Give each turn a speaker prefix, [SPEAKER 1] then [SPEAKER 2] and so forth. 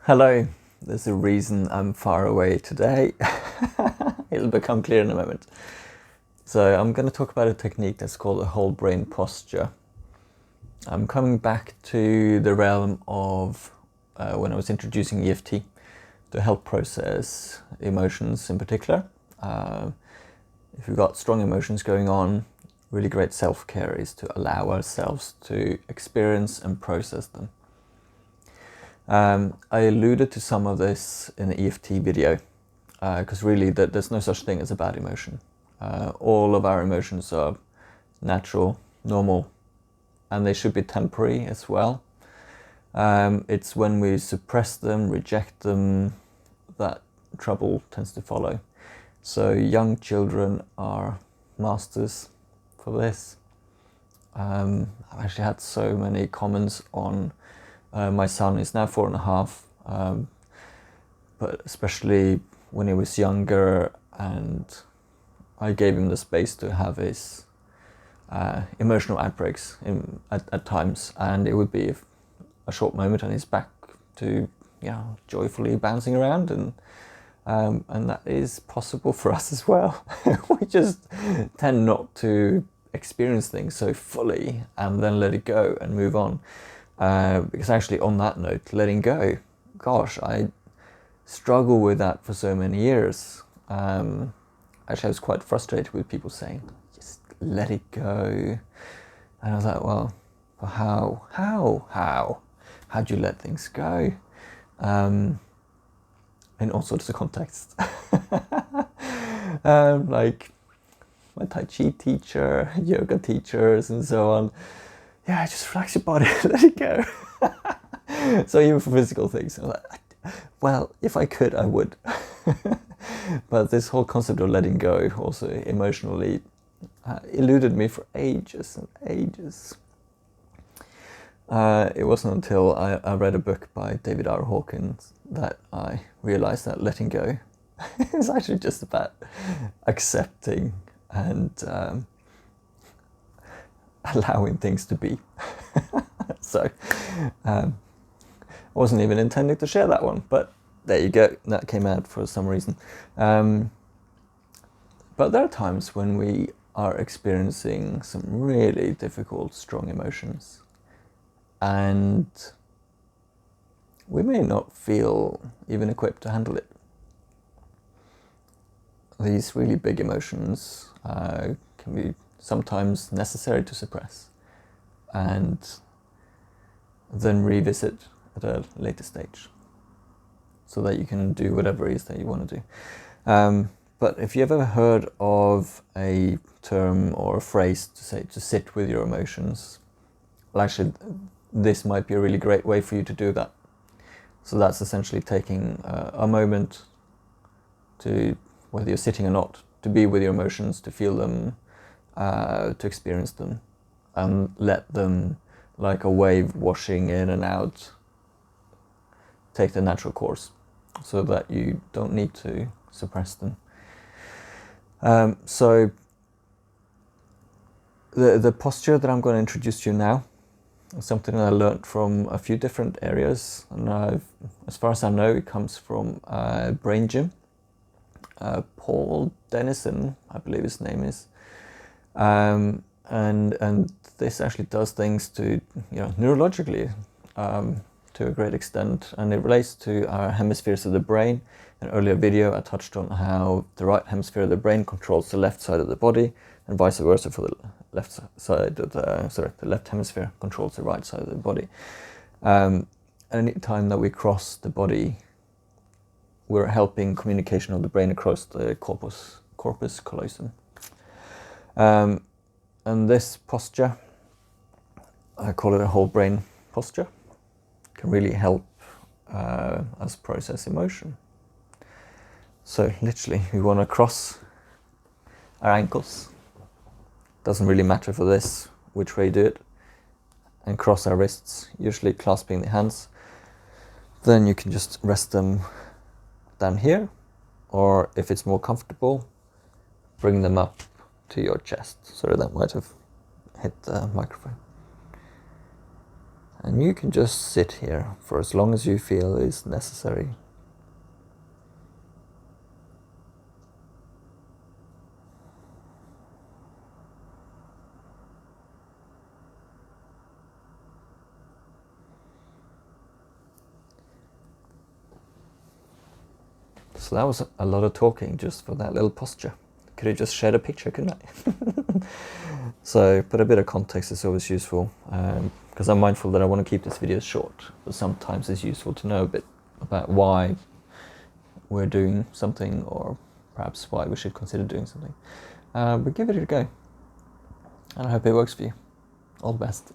[SPEAKER 1] Hello, there's a reason I'm far away today. It'll become clear in a moment. So I'm going to talk about a technique that's called a whole brain posture. I'm coming back to the realm of when I was introducing EFT to help process emotions in particular. If we've got strong emotions going on, really great self-care is to allow ourselves to experience and process them. I alluded to some of this in the EFT video because really there's no such thing as a bad emotion. All of our emotions are natural, normal, and they should be temporary as well. It's when we suppress them, reject them, that trouble tends to follow. So young children are masters for this. I've actually had so many comments on my son is now 4.5, but especially when he was younger and I gave him the space to have his emotional outbreaks at times, and it would be a short moment and he's back to joyfully bouncing around, and that is possible for us as well. We just tend not to experience things so fully and then let it go and move on. Because actually on that note, letting go, gosh, I struggle with that for so many years. Actually, I was quite frustrated with people saying, just let it go. And I was like, well, how do you let things go? In all sorts of contexts. Like my Tai Chi teacher, yoga teachers, and so on. Yeah, just relax your body, let it go. So even for physical things, I'm like, well, if I could, I would. But this whole concept of letting go also emotionally eluded me for ages and ages. It wasn't until I read a book by David R. Hawkins that I realized that letting go is actually just about accepting and allowing things to be. So I wasn't even intending to share that one, but there you go, that came out for some reason. But there are times when we are experiencing some really difficult, strong emotions, and we may not feel even equipped to handle it. These really big emotions can be sometimes necessary to suppress and then revisit at a later stage so that you can do whatever it is that you want to do. But if you ever heard of a term or a phrase to say to sit with your emotions, well, actually this might be a really great way for you to do that. So that's essentially taking a moment to, whether you're sitting or not, to be with your emotions, to feel them, to experience them, and let them, like a wave washing in and out, take their natural course so that you don't need to suppress them. So the posture that I'm going to introduce to you now is something that I learned from a few different areas, and as far as I know, it comes from Brain Gym. Paul Dennison, I believe his name is, and this actually does things to neurologically to a great extent, and it relates to our hemispheres of the brain. In an earlier video, I touched on how the right hemisphere of the brain controls the left side of the body, and vice versa for the left side of the left hemisphere controls the right side of the body. Any time that we cross the body, we're helping communication of the brain across the corpus callosum. And this posture, I call it a whole brain posture, can really help us process emotion. So literally, we want to cross our ankles. Doesn't really matter for this which way you do it. And cross our wrists, usually clasping the hands. Then you can just rest them down here, or if it's more comfortable, bring them up to your chest. Sorry, that might have hit the microphone. And you can just sit here for as long as you feel is necessary. So that was a lot of talking just for that little posture. Could have just shared a picture, couldn't I? So, but a bit of context is always useful, because I'm mindful that I want to keep this video short, but sometimes it's useful to know a bit about why we're doing something, or perhaps why we should consider doing something. But give it a go, and I hope it works for you. All the best.